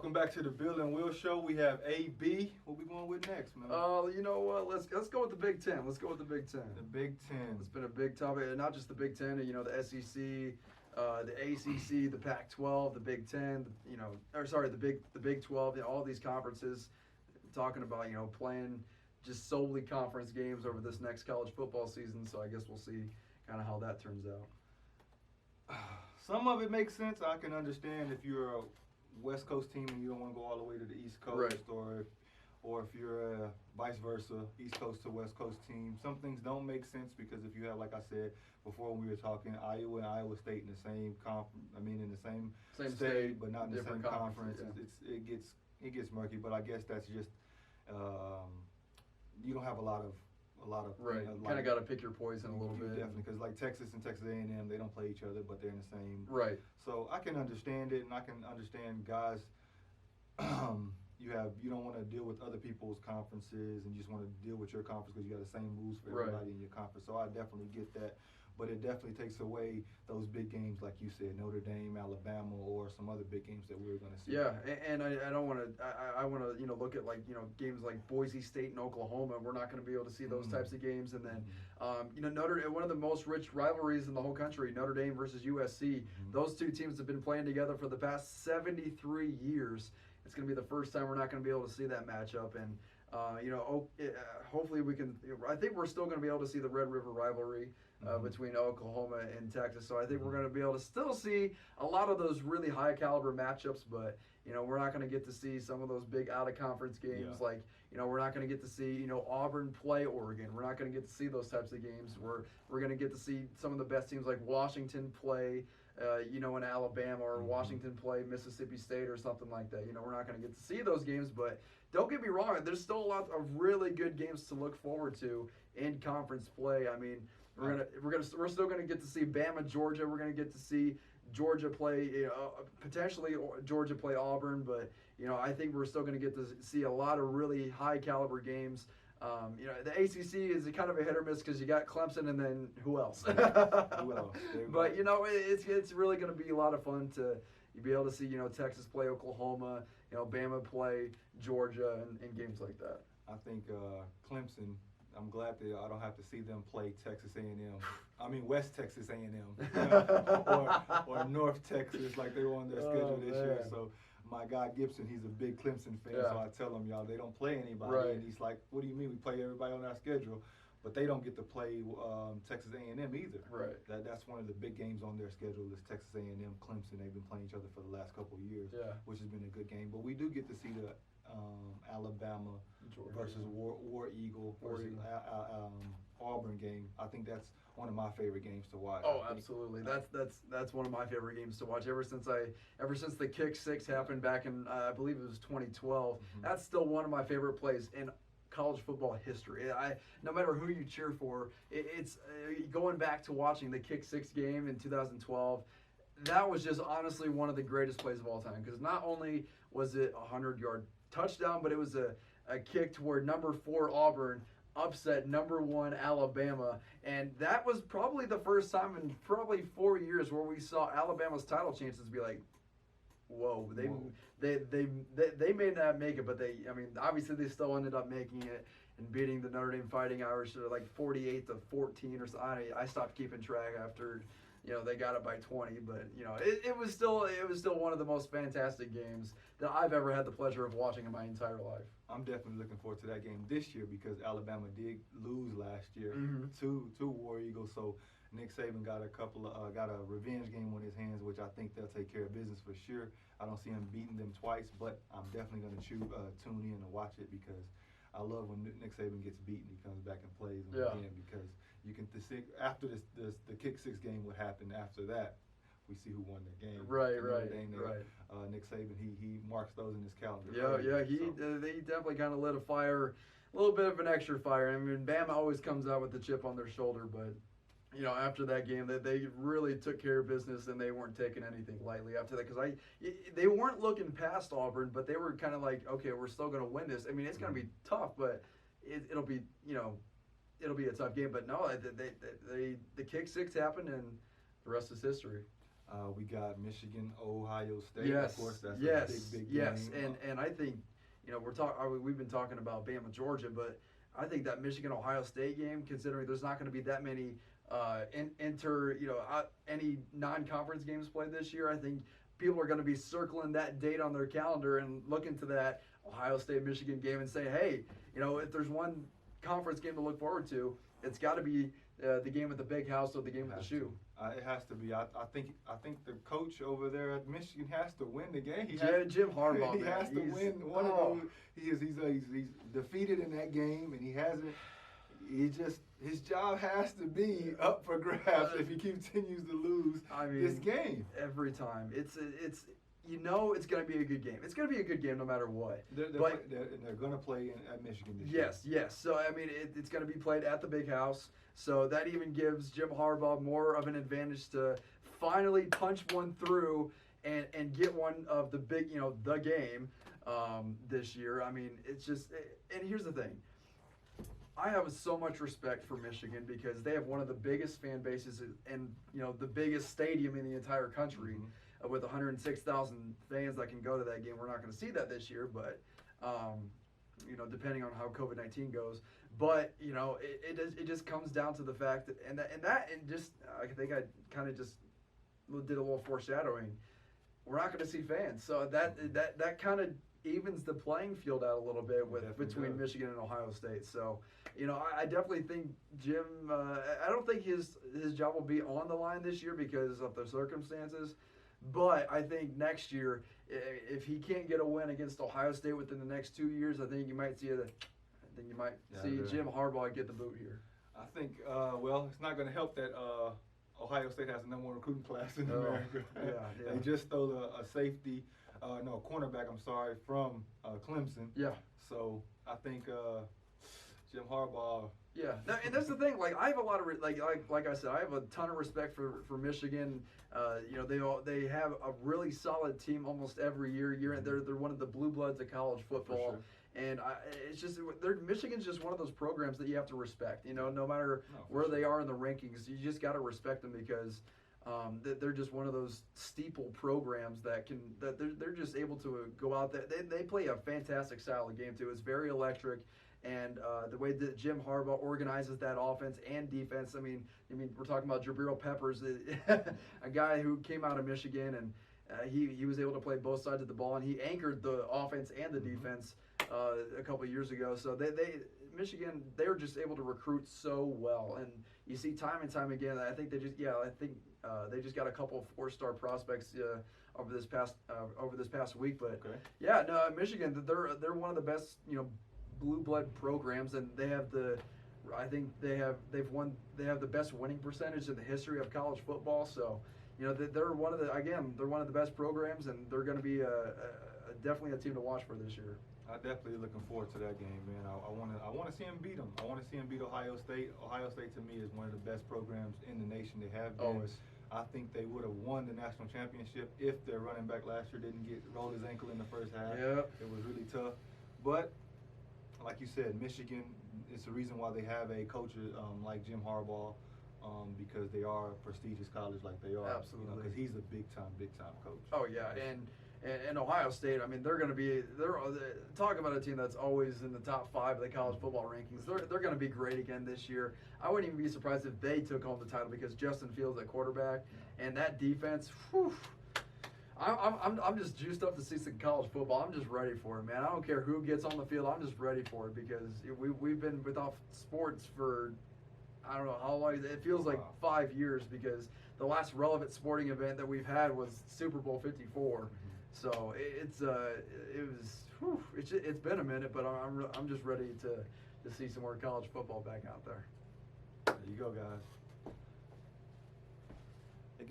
Welcome back to the Bill and Will Show. We have AB. What we going with next, man? You know what? Let's go with the Big Ten. Let's go with the Big Ten. The Big Ten. It's been a big topic, and not just the Big Ten. You know, the SEC, the ACC, the Pac-12, the Big Ten. The Big 12. You know, all these conferences talking about playing just solely conference games over this next college football season. So I guess we'll see kind of how that turns out. Some of it makes sense. I can understand if you're a West Coast team and you don't want to go all the way to the East Coast, right. or if you're vice versa, East Coast to West Coast team. Some things don't make sense because if you have, like I said before when we were talking, Iowa and Iowa State in the same in the same state, but not in the same conference. Yeah. It gets murky. But I guess that's just you don't have a lot of right. Kind of got to pick your poison a little bit. Definitely, because like Texas and Texas A&M, they don't play each other, but they're in the same. Right. So I can understand it, and I can understand guys. You don't want to deal with other people's conferences, and you just want to deal with your conference because you got the same rules for everybody in your conference. So I definitely get that, but it definitely takes away those big games, like you said, Notre Dame, Alabama, or some other big games that we're going to see. Yeah, and I don't want to. I want to look at games like Boise State and Oklahoma. We're not going to be able to see those types of games, and then one of the most rich rivalries in the whole country, Notre Dame versus USC. Those two teams have been playing together for the past 73 years. It's going to be the first time we're not going to be able to see that matchup, and hopefully we can. I think we're still going to be able to see the Red River rivalry between Oklahoma and Texas. So I think we're going to be able to still see a lot of those really high caliber matchups, but we're not going to get to see some of those big out of conference games. Yeah. Like we're not going to get to see Auburn play Oregon. We're not going to get to see those types of games. We're going to get to see some of the best teams like Washington play. In Alabama, or Washington play Mississippi State or something like that. We're not going to get to see those games, but don't get me wrong. There's still a lot of really good games to look forward to in conference play. I mean, we're still going to get to see Bama, Georgia. We're going to get to see Georgia play, potentially Georgia play Auburn, but I think we're still going to get to see a lot of really high caliber games. The ACC is kind of a hit or miss because you got Clemson and then who else? Who else? But it's really going to be a lot of fun to be able to see Texas play Oklahoma, Bama play Georgia, and games like that. I think Clemson. I'm glad that I don't have to see them play Texas A&M. I mean West Texas A&M or North Texas like they were on their schedule this year. So my guy Gibson, he's a big Clemson fan, so I tell him, they don't play anybody. Right. And he's like, what do you mean we play everybody on our schedule? But they don't get to play Texas A&M either. Right. That's one of the big games on their schedule is Texas A&M, Clemson. They've been playing each other for the last couple of years, which has been a good game. But we do get to see the Alabama Georgia versus War Eagle versus Auburn game. I think that's one of my favorite games to watch. Oh, absolutely. That's one of my favorite games to watch. Ever since the kick six happened back in I believe it was 2012. That's still one of my favorite plays in college football history. No matter who you cheer for, it's going back to watching the kick six game in 2012. That was just honestly one of the greatest plays of all time because not only was it a 100-yard touchdown, but it was a kick to where number 4 Auburn upset number 1 Alabama, and that was probably the first time in probably 4 years where we saw Alabama's title chances be like, whoa, they may not make it, but obviously they still ended up making it and beating the Notre Dame Fighting Irish like 48-14 or something. I stopped keeping track after they got it by 20, but it was still one of the most fantastic games that I've ever had the pleasure of watching in my entire life. I'm definitely looking forward to that game this year because Alabama did lose last year to War Eagles, so Nick Saban got a revenge game on his hands, which I think they'll take care of business for sure. I don't see him beating them twice, but I'm definitely going to tune in and watch it because I love when Nick Saban gets beaten. He comes back and plays them again because you can see after the kick six game what happened after that. We see who won that game. Right. Nick Saban, he marks those in his calendar. They definitely kind of lit a little bit of an extra fire. I mean, Bama always comes out with the chip on their shoulder, but after that game, they really took care of business and they weren't taking anything lightly after that because they weren't looking past Auburn, but they were kind of like, okay, we're still going to win this. I mean, it's going to be tough, but it'll be a tough game. But no, the kick six happened and the rest is history. We got Michigan, Ohio State. Yes, Of course, that's yes, a big yes. game. And I think, we've been talking about Bama, Georgia, but I think that Michigan Ohio State game, considering there's not going to be that many any non-conference games played this year, I think people are going to be circling that date on their calendar and looking to that Ohio State Michigan game and say, hey, if there's one conference game to look forward to, it's got to be the game at the big house or the game with the shoe. It has to be. I think the coach over there at Michigan has to win the game. Jim Harbaugh. He has to win one of those. He's defeated in that game, and he hasn't. His job has to be up for grabs if he continues to lose this game. Every time. It's going to be a good game. It's going to be a good game no matter what. They're going to play at Michigan this year. Yes. So, it's going to be played at the big house. So that even gives Jim Harbaugh more of an advantage to finally punch one through and get one of the big, the game this year. It's just – and here's the thing. I have so much respect for Michigan because they have one of the biggest fan bases and, the biggest stadium in the entire country. Mm-hmm. With 106,000 fans that can go to that game. We're not going to see that this year, but depending on how COVID-19 goes. But it just comes down to the fact that I think I kind of just did a little foreshadowing. We're not going to see fans, so that kind of evens the playing field out a little bit between Michigan and Ohio State. So I definitely think Jim. I don't think his job will be on the line this year because of the circumstances. But I think next year, if he can't get a win against Ohio State within the next 2 years, I think you might see Jim Harbaugh get the boot here. I think, it's not going to help that Ohio State has the number one recruiting class in America. Yeah. They just stole a cornerback, from Clemson. Yeah. So I think Jim Harbaugh. Yeah, and that's the thing. Like I have a lot of like I said, I have a ton of respect for Michigan. They have a really solid team almost every year. They're one of the blue bloods of college football. For sure. And Michigan's just one of those programs that you have to respect. No matter where they are in the rankings, you just got to respect them because they're just one of those steeple programs that they're just able to go out there. They play a fantastic style of game too. It's very electric. And the way that Jim Harbaugh organizes that offense and defense, we're talking about Jabril Peppers, a guy who came out of Michigan, and he was able to play both sides of the ball, and he anchored the offense and the defense a couple of years ago. So Michigan, they were just able to recruit so well, and you see time and time again. I think they just got a couple of 4-star prospects over this past week. But Michigan, they're one of the best blue blood programs, and they have the best winning percentage in the history of college football. So they're one of the best programs, and they're going to be definitely a team to watch for this year. I'm definitely looking forward to that game, man. I want to see them beat them. I want to see them beat Ohio State. Ohio State to me is one of the best programs in the nation. They have been. Always. I think they would have won the national championship if their running back last year didn't roll his ankle in the first half. Yep. It was really tough, but like you said, Michigan is the reason why they have a coach like Jim Harbaugh, because they are a prestigious college like they are. Absolutely. Because he's a big time coach. Oh yeah, and Ohio State. They're going to be. Talk about a team that's always in the top 5 of the college football rankings. They're going to be great again this year. I wouldn't even be surprised if they took home the title because Justin Fields at quarterback and that defense. Whew, I'm just juiced up to see some college football. I'm just ready for it, man. I don't care who gets on the field. I'm just ready for it because we've been without sports for I don't know how long. It feels like 5 years because the last relevant sporting event that we've had was Super Bowl 54. Mm-hmm. So it's been a minute, but I'm just ready to see some more college football back out there. There you go, guys.